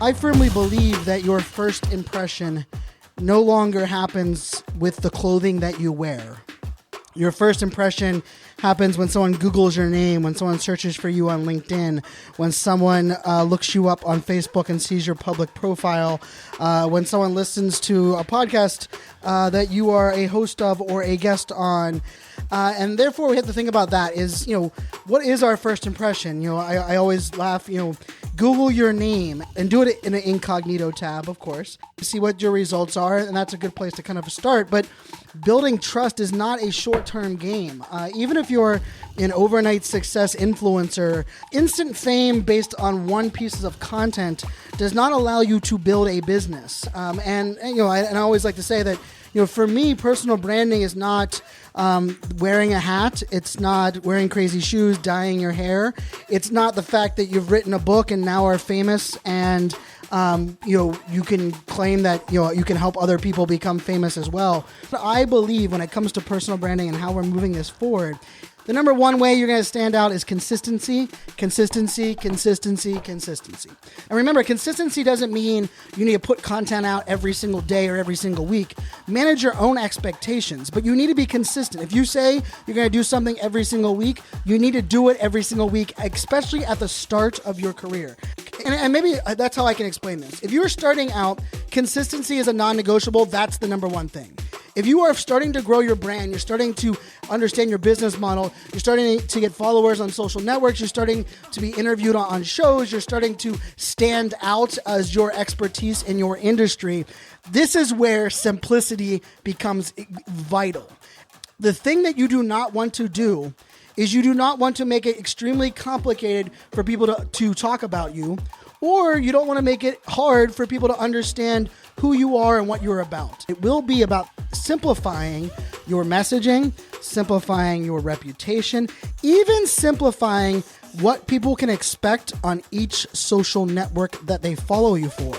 I firmly believe that your first impression no longer happens with the clothing that you wear. Your first impression happens when someone Googles your name, when someone searches for you on LinkedIn, when someone looks you up on Facebook and sees your public profile, when someone listens to a podcast that you are a host of or a guest on. And therefore, we have to think about that is, what is our first impression? I always laugh, Google your name and do it in an incognito tab, of course, see what your results are. And that's a good place to kind of start. But building trust is not a short-term game. Even if you're an overnight success influencer, instant fame based on one piece of content does not allow you to build a business. And I always like to say that, for me, personal branding is not wearing a hat. It's not wearing crazy shoes, dyeing your hair. It's not the fact that you've written a book and now are famous and you can claim that you can help other people become famous as well. But I believe when it comes to personal branding and how we're moving this forward, the number one way you're going to stand out is consistency, consistency, consistency, consistency. And remember, consistency doesn't mean you need to put content out every single day or every single week. Manage your own expectations, but you need to be consistent. If you say you're going to do something every single week, you need to do it every single week, especially at the start of your career. And maybe that's how I can explain this. If you're starting out, consistency is a non-negotiable. That's the number one thing. If you are starting to grow your brand, you're starting to understand your business model, you're starting to get followers on social networks, you're starting to be interviewed on shows, you're starting to stand out as your expertise in your industry, this is where simplicity becomes vital. The thing that you do not want to do is you do not want to make it extremely complicated for people to talk about you, or you don't want to make it hard for people to understand who you are and what you're about. It will be about simplifying your messaging, simplifying your reputation, even simplifying what people can expect on each social network that they follow you for.